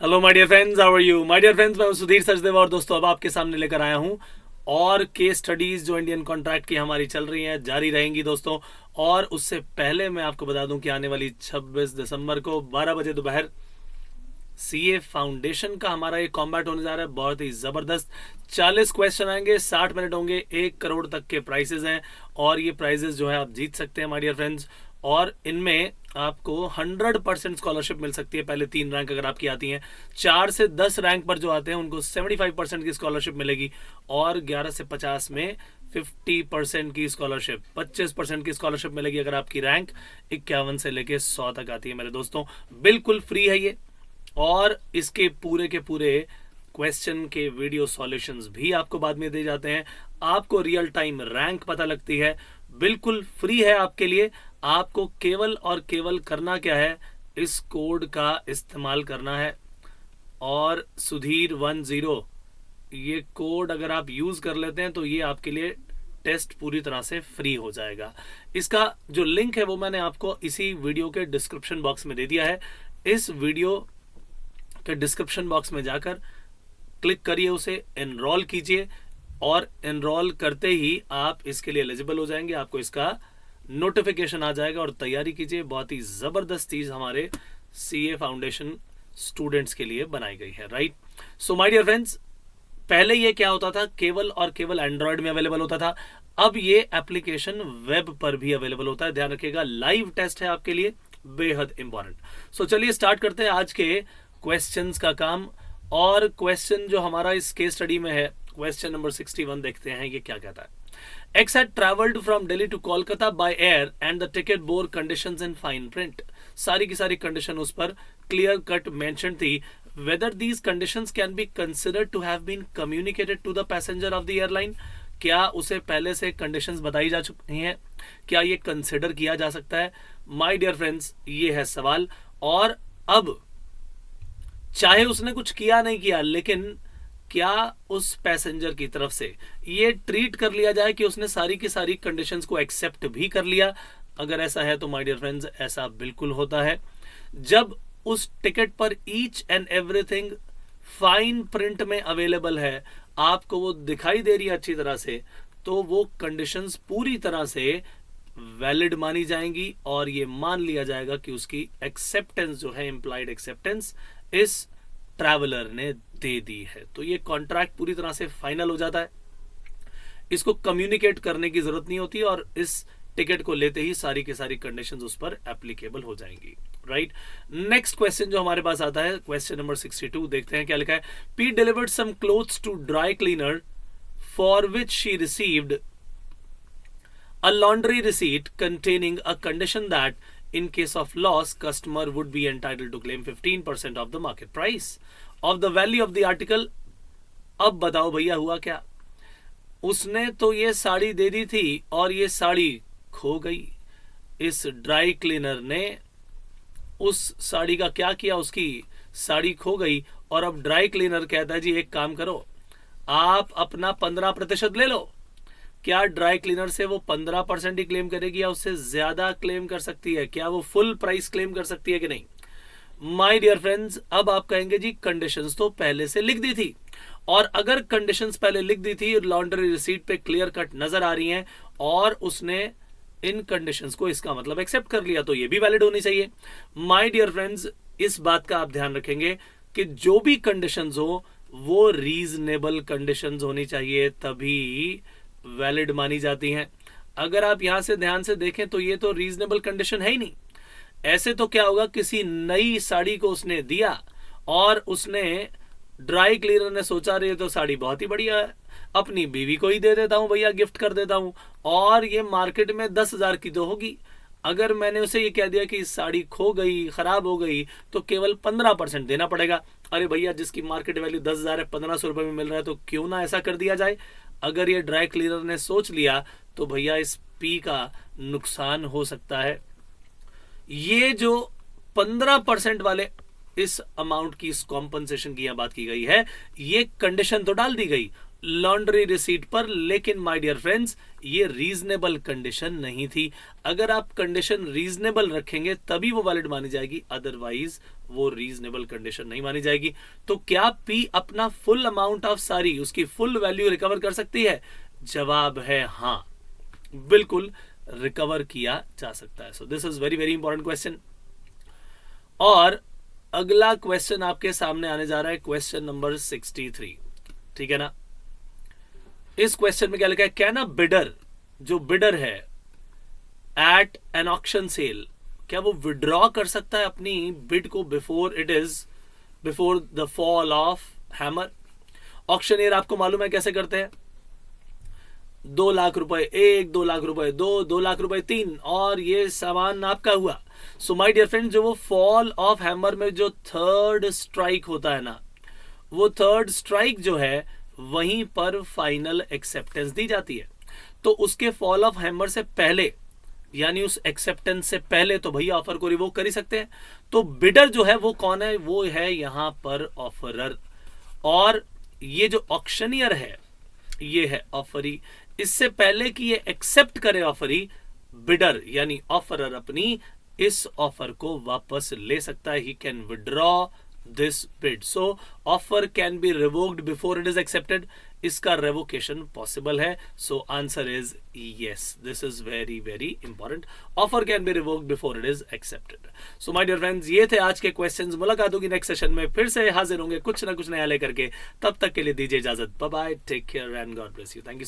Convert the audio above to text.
Hello my dear friends, how are you my dear friends. मैं हूं सुधीर सचदेव और दोस्तों अब आपके सामने लेकर आया हूं और केस स्टडीज जो इंडियन कॉन्ट्रैक्ट की हमारी चल रही हैं जारी रहेंगी दोस्तों। और उससे पहले मैं आपको बता दूं कि आने वाली 26 दिसंबर को 12 बजे दोपहर सीए फाउंडेशन का हमारा ये कॉम्बैट होने जा रहा है, बहुत ही जबरदस्त। 40 क्वेश्चन आएंगे, 60 मिनट होंगे, 1 करोड़ तक के प्राइजेस हैं और ये प्राइजेस जो है आप जीत सकते हैं माय डियर फ्रेंड्स। और इनमें आपको 100% स्कॉलरशिप मिल सकती है। पहले 3 रैंक अगर आपकी आती हैं, 4 से 10 रैंक पर जो आते हैं उनको 75% की स्कॉलरशिप मिलेगी और 11 से 50 में 50% की स्कॉलरशिप, 25% की स्कॉलरशिप मिलेगी अगर आपकी रैंक 51 से लेके 100 तक आती है मेरे दोस्तों। बिल्कुल फ्री है ये और इसके पूरे के पूरे क्वेश्चन के वीडियो सॉल्यूशंस भी आपको बाद में दिए जाते हैं। आपको रियल टाइम रैंक पता लगती है, बिल्कुल फ्री है आपके लिए। आपको केवल और केवल करना क्या है, इस कोड का इस्तेमाल करना है और सुधीर10 ये कोड अगर आप यूज कर लेते हैं तो ये आपके लिए टेस्ट पूरी तरह से फ्री हो जाएगा। इसका जो लिंक है वो मैंने आपको इसी वीडियो के डिस्क्रिप्शन बॉक्स में दे दिया है। इस वीडियो के डिस्क्रिप्शन बॉक्स में जाकर क्लिक करिए, उसे एनरोल कीजिए और एनरोल करते ही आप इसके लिए एलिजिबल हो जाएंगे। आपको इसका नोटिफिकेशन आ जाएगा और तैयारी कीजिए। बहुत ही जबरदस्त चीज हमारे सीए फाउंडेशन स्टूडेंट्स के लिए बनाई गई है, right. So my dear friends, पहले ये क्या होता था, केवल और केवल एंड्रॉयड में अवेलेबल होता था। अब ये एप्लीकेशन वेब पर भी अवेलेबल होता है। ध्यान रखिएगा, लाइव टेस्ट है आपके लिए, बेहद इंपॉर्टेंट। सो चलिए स्टार्ट करते हैं आज के क्वेश्चंस का काम। और क्वेश्चन जो हमारा इस केस स्टडी में है, क्वेश्चन नंबर 61 देखते हैं ये क्या कहता है। X had traveled from Delhi to Kolkata by air and the ticket bore conditions in fine print. सारी की सारी कंडीशन उस पर क्लियर कट मेंशन थी। Whether these conditions can be considered to have been communicated to the passenger of the airline, क्या उसे पहले से कंडीशंस बताई जा चुकी हैं, क्या ये कंसिडर किया जा सकता है। माय डियर फ्रेंड्स, ये है सवाल। और अब चाहे उसने कुछ किया नहीं किया, लेकिन क्या उस पैसेंजर की तरफ से ये ट्रीट कर लिया जाए कि उसने सारी की सारी कंडीशंस को एक्सेप्ट भी कर लिया। अगर ऐसा है तो माय डियर फ्रेंड्स, ऐसा बिल्कुल होता है जब उस टिकट पर each and everything fine print में अवेलेबल है, आपको वो दिखाई दे रही है अच्छी तरह से, तो वो कंडीशंस पूरी तरह से वैलिड मानी जाएंगी और ये मान लिया जाएगा कि उसकी एक्सेप्टेंस जो है, इंप्लाइड एक्सेप्टेंस इस ट्रैवलर ने दे दी है। तो ये कॉन्ट्रैक्ट पूरी तरह से फाइनल हो जाता है। इसको कम्युनिकेट करने की जरूरत नहीं होती और इस टिकट को लेते ही सारी की सारी कंडीशंस उस पर एप्लीकेबल हो जाएंगी, राइट। नेक्स्ट क्वेश्चन जो हमारे पास आता है, क्वेश्चन नंबर 62 देखते हैं क्या लिखा है। P delivered some clothes to dry cleaner for which she received a laundry receipt containing a condition that in case of loss customer would be entitled to claim 15% of the market price of the value of the article। अब बताओ भैया हुआ क्या। उसने तो ये साड़ी दे दी थी और ये साड़ी खो गई। इस ड्राई क्लीनर ने उस साड़ी का क्या किया, उसकी साड़ी खो गई और अब ड्राई क्लीनर कहता है जी एक काम करो, आप अपना 15% ले लो। क्या ड्राई क्लीनर से वो 15% ही क्लेम करेगी या उससे ज्यादा क्लेम कर सकती है? क्या वो फुल प्राइस क्लेम कर सकती है कि नहीं? माय डियर फ्रेंड्स, अब आप कहेंगे जी कंडीशंस तो पहले से लिख दी थी, और अगर कंडीशंस पहले लिख दी थी, लॉन्ड्री रिसीट पे क्लियर कट नजर आ रही हैं और उसने इन कंडीशंस को इसका मतलब एक्सेप्ट कर लिया, तो ये भी वैलिड होनी चाहिए। माय डियर फ्रेंड्स, इस बात का आप ध्यान रखेंगे कि जो भी कंडीशंस हो वो रीजनेबल कंडीशंस होनी चाहिए, तभी वैलिड मानी जाती हैं। अगर आप यहां से ध्यान से देखें तो ये तो रीजनेबल कंडीशन है ही नहीं। ऐसे तो क्या होगा, किसी नई साड़ी को उसने दिया और उसने ड्राई क्लीनर ने सोचा रही है तो साड़ी बहुत ही बढ़िया है, अपनी बीवी को ही दे देता हूं भैया, गिफ्ट कर देता हूं, और ये मार्केट में 10,000 की तो होगी। अगर मैंने उसे ये कह दिया कि साड़ी खो गई, खराब हो गई, तो केवल 15% देना पड़ेगा। अरे भैया, जिसकी मार्केट वैल्यू 10,000 है, 1500 रुपए में मिल रहा है, तो क्यों ना ऐसा कर दिया जाए। अगर ये ड्राई क्लीनर ने सोच लिया तो भैया इस पी का नुकसान हो सकता है। ये जो 15% वाले इस अमाउंट की, इस कॉम्पनसेशन की यहां बात की गई है, ये कंडीशन तो डाल दी गई, लॉन्ड्री रिसीट पर। लेकिन माय डियर फ्रेंड्स, ये रीजनेबल कंडीशन नहीं थी। अगर आप कंडीशन रीजनेबल रखेंगे तभी वो वैलिड मानी जाएगी, अदरवाइज वो रीजनेबल कंडीशन नहीं मानी जाएगी। तो क्या पी अपना फुल अमाउंट ऑफ सारी, उसकी फुल वैल्यू रिकवर कर सकती है? जवाब है हाँ, बिल्कुल रिकवर किया जा सकता है। So this is very very important question. और अगला क्वेश्चन आपके सामने आने जा रहा है, क्वेश्चन नंबर 63। ठीक है ना? इस क्वेश्चन में क्या लिखा है? कैन अ बिडर, जो बिडर है एट एन ऑक्शन सेल, क्या वो विड्रॉ कर सकता है अपनी बिड को before the fall of hammer? Auctioneer आपको मालूम है कैसे करते हैं? 2 लाख रुपए 1, 2 लाख रुपए 2, 2 लाख रुपए 3, और ये सामान आपका हुआ। सो माय डियर फ्रेंड, जो वो फॉल ऑफ हैमर में जो थर्ड स्ट्राइक होता है ना, वो थर्ड स्ट्राइक जो है वहीं पर फाइनल एक्सेप्टेंस दी जाती है। तो उसके फॉल ऑफ हैमर से पहले, यानी उस एक्सेप्टेंस से पहले, तो भैया ऑफर को रिवोक कर ही सकते हैं। तो बिडर जो है वो कौन है? वो है यहां पर ऑफरर। और ये जो ऑक्शनियर है ये है ऑफरी। इससे पहले कि ये एक्सेप्ट करे ऑफरी, बिडर यानी ऑफरर अपनी इस ऑफर को वापस ले सकता है। He can withdraw this bid. So offer can be revoked before it is accepted. इसका रेवोकेशन पॉसिबल है। So answer is yes, this is very very important. Offer can be revoked before it is accepted. So my dear friends, ये थे आज के questions. मुलाकात होगी next session में, फिर से हाजिर होंगे कुछ ना कुछ नया लेकर के। तब तक के लिए दीजिए इजाजत। Bye bye, take care and God bless you. Thank you.